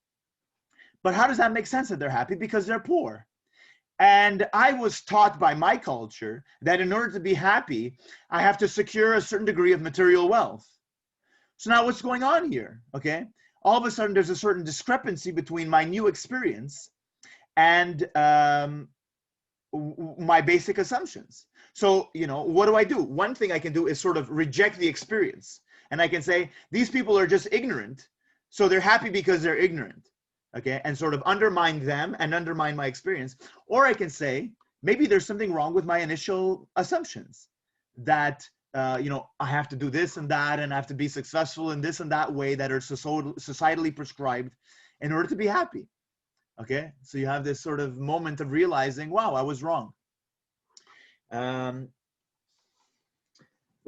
Speaker 1: But how does that make sense that they're happy? Because they're poor. And I was taught by my culture that in order to be happy, I have to secure a certain degree of material wealth. So now what's going on here? Okay. all of a sudden there's a certain discrepancy between my new experience and my basic assumptions. So, what do I do? One thing I can do is sort of reject the experience. And I can say, these people are just ignorant. So they're happy because they're ignorant. Okay. And sort of undermine them and undermine my experience. Or I can say, maybe there's something wrong with my initial assumptions that, I have to do this and that, and I have to be successful in this and that way that are societally prescribed in order to be happy. Okay, so you have this sort of moment of realizing, wow, I was wrong. Let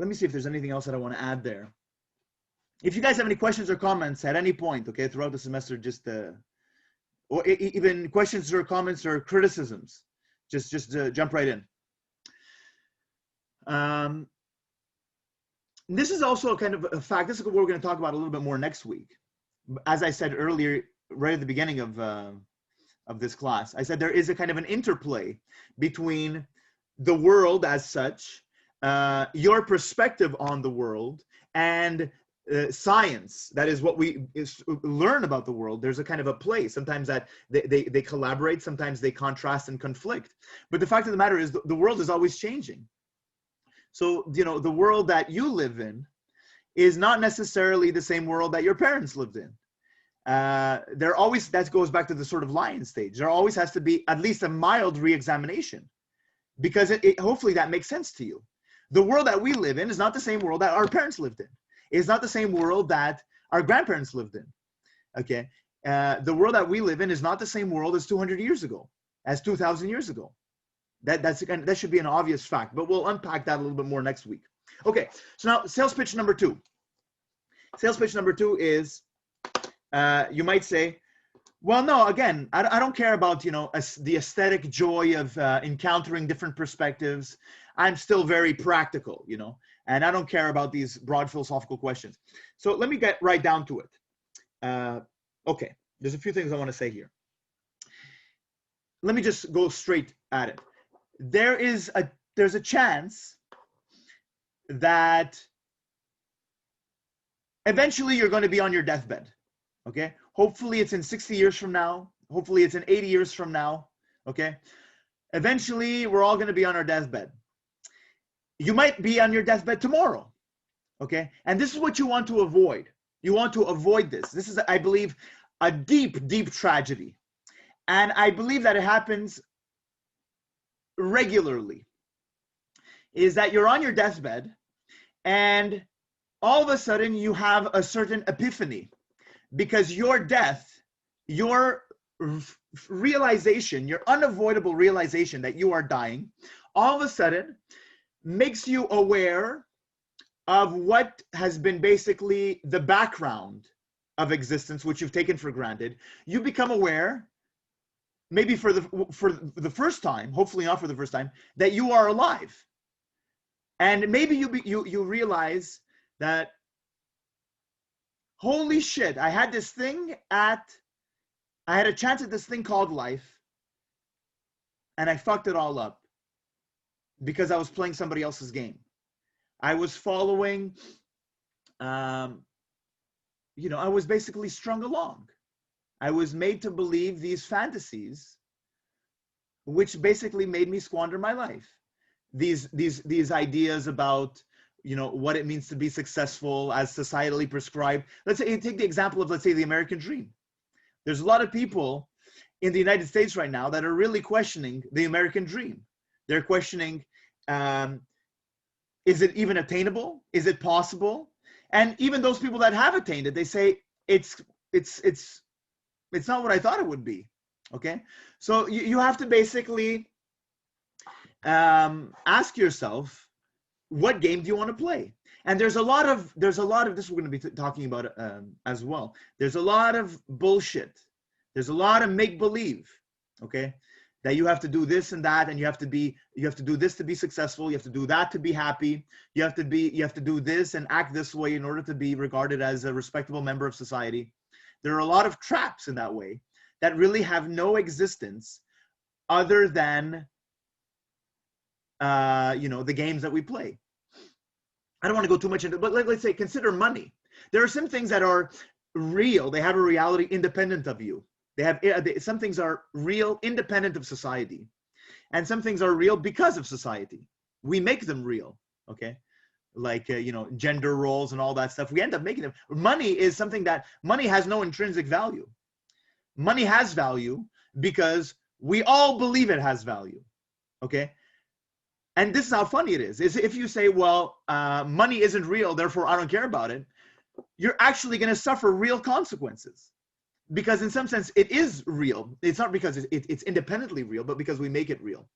Speaker 1: me see if there's anything else that I want to add there. If you guys have any questions or comments at any point, okay, throughout the semester, just or even questions or comments or criticisms, just jump right in. This is also kind of a fact. This is what we're going to talk about a little bit more next week. As I said earlier, right at the beginning of this class, I said there is a kind of an interplay between the world as such, your perspective on the world, and science. That is what we learn about the world. There's a kind of a play. Sometimes that they collaborate, sometimes they contrast and conflict. But the fact of the matter is the world is always changing. So, the world that you live in is not necessarily the same world that your parents lived in. That goes back to the sort of lion stage. There always has to be at least a mild re-examination, because hopefully that makes sense to you. The world that we live in is not the same world that our parents lived in. It's not the same world that our grandparents lived in. Okay, the world that we live in is not the same world as 200 years ago, as 2,000 years ago. That should be an obvious fact, but we'll unpack that a little bit more next week. Okay, so now sales pitch number 2. Sales pitch number 2 is, you might say, well, no, again, I don't care about, the aesthetic joy of encountering different perspectives. I'm still very practical, and I don't care about these broad philosophical questions. So let me get right down to it. Okay, there's a few things I want to say here. Let me just go straight at it. There's a chance that eventually you're going to be on your deathbed. Okay, hopefully it's in 60 years from now. Hopefully it's in 80 years from now. Okay, eventually we're all going to be on our deathbed. You might be on your deathbed tomorrow. Okay, and this is what you want to avoid. You want to avoid this. This is, I believe, a deep, deep tragedy. And I believe that it happens regularly. Is that you're on your deathbed and all of a sudden you have a certain epiphany, because your death, your realization, your unavoidable realization that you are dying, all of a sudden makes you aware of what has been basically the background of existence, which you've taken for granted. You become aware, maybe for the first time, hopefully not for the first time, that you are alive. And maybe you realize that, holy shit, I had a chance at this thing called life, and I fucked it all up because I was playing somebody else's game. I was following, I was basically strung along. I was made to believe these fantasies, which basically made me squander my life. These ideas about, what it means to be successful as societally prescribed. Let's say, take the example of, let's say, the American dream. There's a lot of people in the United States right now that are really questioning the American dream. They're questioning, is it even attainable? Is it possible? And even those people that have attained it, they say it's not what I thought it would be. Okay, so you have to basically ask yourself, what game do you want to play? And there's a lot of this we're going to be talking about as well. There's a lot of bullshit. There's a lot of make-believe. Okay, that you have to do this and that, and you have to do this to be successful. You have to do that to be happy. You have to do this and act this way in order to be regarded as a respectable member of society. There are a lot of traps in that way that really have no existence other than the games that we play. I don't want to go too much into it, but let's say, consider money. There are some things that are real. They have a reality independent of you. Some things are real independent of society, and some things are real because of society. We make them real, okay? Like, gender roles and all that stuff. We end up making them. Money is something that, money has no intrinsic value. Money has value because we all believe it has value, okay? And this is how funny it is if you say, well, money isn't real, therefore I don't care about it, you're actually going to suffer real consequences. Because in some sense, it is real. It's not because it's independently real, but because we make it real.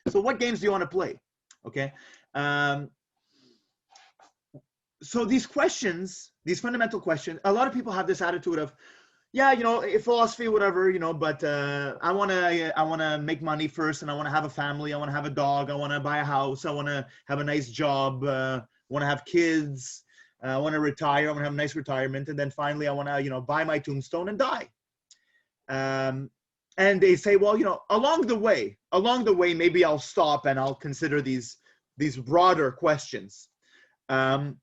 Speaker 1: So what games do you want to play? Okay. So these questions, these fundamental questions, a lot of people have this attitude of, yeah, philosophy, whatever, but I want to make money first, and I want to have a family. I want to have a dog. I want to buy a house. I want to have a nice job. I want to have kids. I want to retire. I want to have a nice retirement. And then finally, I want to, buy my tombstone and die. And they say, well, along the way, maybe I'll stop and I'll consider these broader questions. And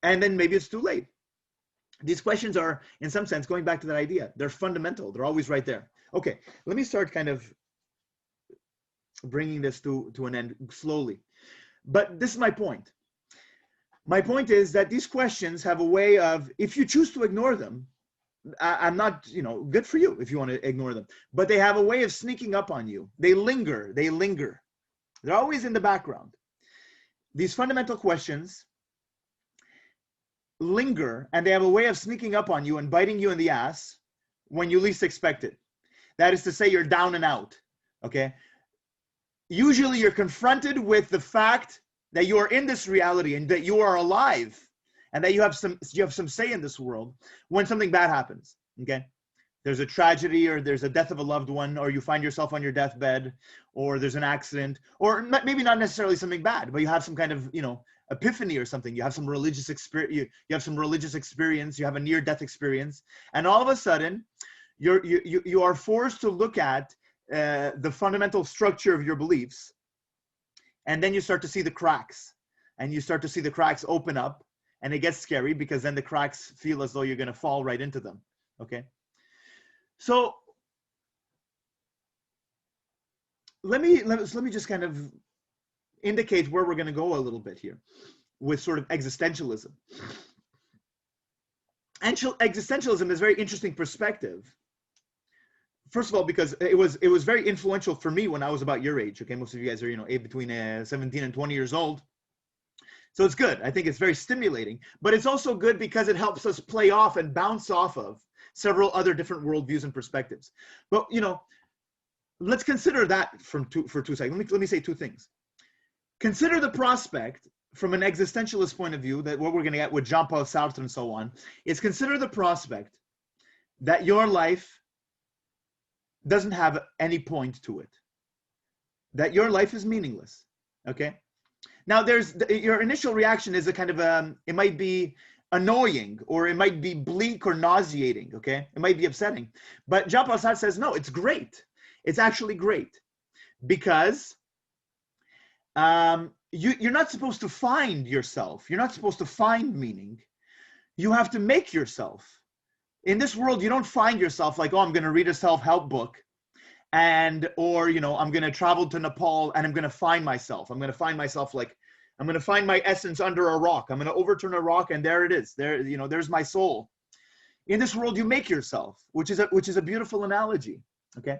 Speaker 1: then maybe it's too late. These questions are, in some sense, going back to that idea. They're fundamental. They're always right there. Okay, let me start kind of bringing this to an end slowly. But this is my point. My point is that these questions have a way of, if you choose to ignore them, I'm not, good for you if you want to ignore them, but they have a way of sneaking up on you. They linger. They're always in the background. These fundamental questions linger, and they have a way of sneaking up on you and biting you in the ass when you least expect it. That is to say, you're down and out, okay? Usually you're confronted with the fact that you are in this reality and that you are alive and that you have some say in this world when something bad happens, okay? There's a tragedy, or there's a death of a loved one, or you find yourself on your deathbed, or there's an accident, or maybe not necessarily something bad, but you have some kind of, epiphany or something. You have some religious experience. You have some religious experience. You have a near-death experience, and all of a sudden, you are forced to look at the fundamental structure of your beliefs, and then you start to see the cracks, and you start to see the cracks open up, and it gets scary because then the cracks feel as though you're going to fall right into them. Okay, so let me just kind of indicate where we're going to go a little bit here with sort of existentialism. Existentialism is a very interesting perspective. First of all, because it was very influential for me when I was about your age. Okay, most of you guys are between 17 and 20 years old, so it's good. I think it's very stimulating, but it's also good because it helps us play off and bounce off of several other different worldviews and perspectives. But let's consider that for 2 seconds. Let me say two things. Consider the prospect from an existentialist point of view, that what we're going to get with Jean-Paul Sartre and so on, is consider the prospect that your life doesn't have any point to it, that your life is meaningless, okay? Now, your initial reaction is a kind of, it might be annoying, or it might be bleak or nauseating, okay? It might be upsetting. But Jean-Paul Sartre says, no, it's great. It's actually great, because you're not supposed to find yourself. You're not supposed to find meaning. You have to make yourself. In this world, you don't find yourself like, oh, I'm going to read a self-help book, or I'm going to travel to Nepal and I'm going to find myself. I'm going to find myself like, I'm going to find my essence under a rock. I'm going to overturn a rock, and there it is. There's my soul. In this world, you make yourself, which is a beautiful analogy. Okay.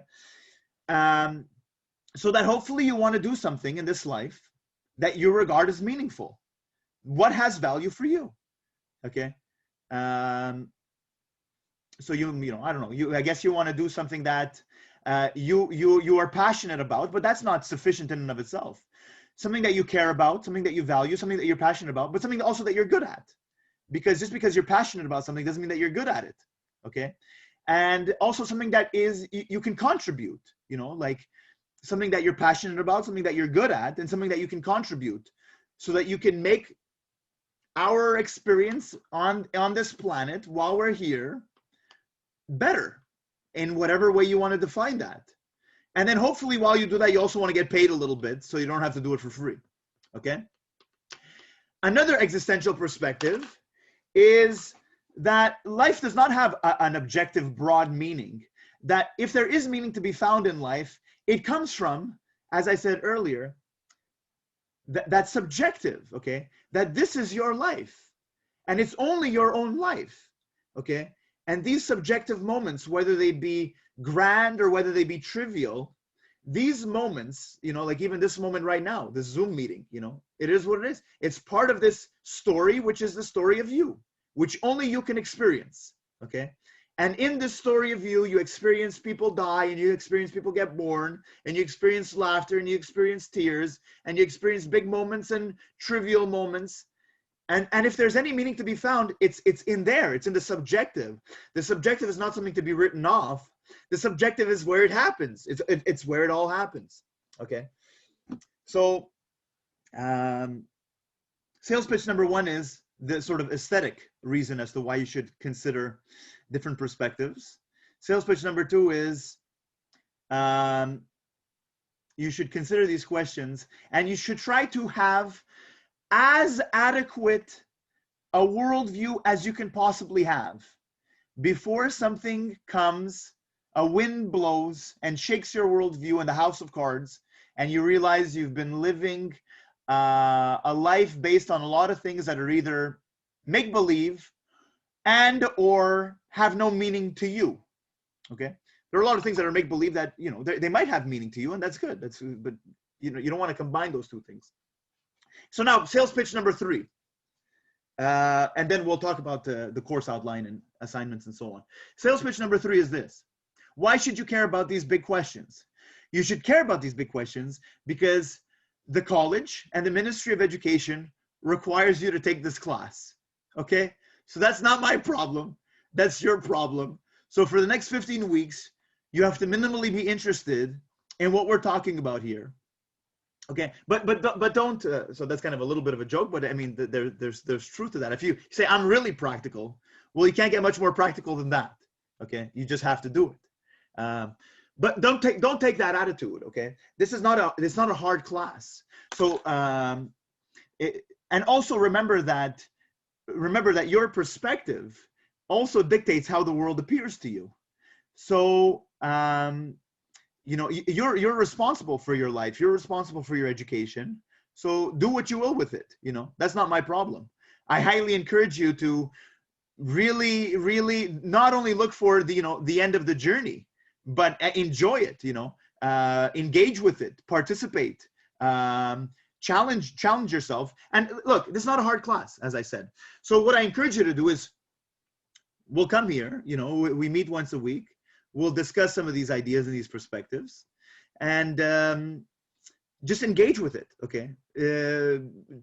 Speaker 1: So that hopefully you want to do something in this life that you regard as meaningful. What has value for you? Okay. So I don't know. I guess you want to do something that you are passionate about, but that's not sufficient in and of itself. Something that you care about, something that you value, something that you're passionate about, but something also that you're good at. Because just because you're passionate about something doesn't mean that you're good at it. Okay. And also something that you can contribute, like something that you're passionate about, something that you're good at, and something that you can contribute, so that you can make our experience on this planet while we're here better in whatever way you want to define that. And then hopefully while you do that, you also want to get paid a little bit, so you don't have to do it for free. Okay. Another existential perspective is that life does not have an objective broad meaning, that if there is meaning to be found in life, it comes from, as I said earlier, that's subjective, okay? That this is your life, and it's only your own life, okay? And these subjective moments, whether they be grand or whether they be trivial, these moments, you know, like even this moment right now, this Zoom meeting, you know, it is what it is. It's part of this story, which is the story of you, which only you can experience, okay? And in this story of you, you experience people die, and you experience people get born, and you experience laughter, and you experience tears, and you experience big moments and trivial moments. And if there's any meaning to be found, it's in there. It's in the subjective. The subjective is not something to be written off. The subjective is where it happens. It's where it all happens. Okay. So sales pitch number one is the sort of aesthetic reason as to why you should consider different perspectives. Sales pitch number two is you should consider these questions, and you should try to have as adequate a worldview as you can possibly have before something comes, a wind blows and shakes your worldview in the house of cards, and you realize you've been living a life based on a lot of things that are either make-believe and or have no meaning to you. Okay, there are a lot of things that are make-believe that, you know, they might have meaning to you, and that's good. But you know, you don't want to combine those two things. So now, sales pitch number three, and then we'll talk about the course outline and assignments and so on. Sales pitch number three is this: why should you care about these big questions? You should care about these big questions because the college and the Ministry of Education requires you to take this class. Okay, so that's not my problem. That's your problem. So for the next 15 weeks, you have to minimally be interested in what we're talking about here. Okay, but don't. So that's kind of a little bit of a joke, but I mean, there's truth to that. If you say I'm really practical, well, you can't get much more practical than that. Okay, you just have to do it. But don't take that attitude. Okay, it's not a hard class. So and also remember that your perspective also dictates how the world appears to you. So you know, you're responsible for your life. You're responsible for your education. So do what you will with it. You know, that's not my problem. I highly encourage you to really, really not only look for the end of the journey, but enjoy it. You know, engage with it, participate, challenge yourself. And look, this is not a hard class, as I said. So what I encourage you to do is, we'll come here. You know, we meet once a week. We'll discuss some of these ideas and these perspectives, and just engage with it, okay?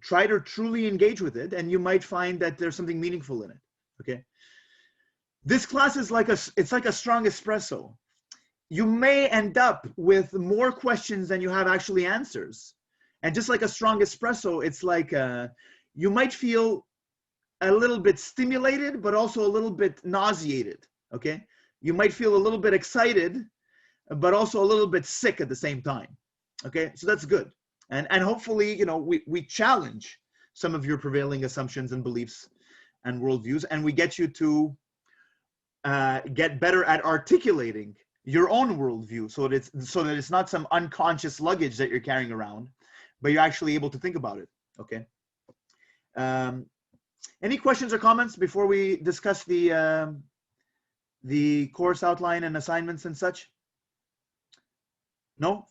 Speaker 1: Try to truly engage with it, and you might find that there's something meaningful in it, okay? This class is like a strong espresso. You may end up with more questions than you have actually answers. And just like a strong espresso, it's like you might feel a little bit stimulated, but also a little bit nauseated, okay? You might feel a little bit excited, but also a little bit sick at the same time. Okay, so that's good. And hopefully, you know, we challenge some of your prevailing assumptions and beliefs and worldviews, and we get you to get better at articulating your own worldview, so that it's not some unconscious luggage that you're carrying around, but you're actually able to think about it. Okay. Any questions or comments before we discuss the course outline and assignments and such? No?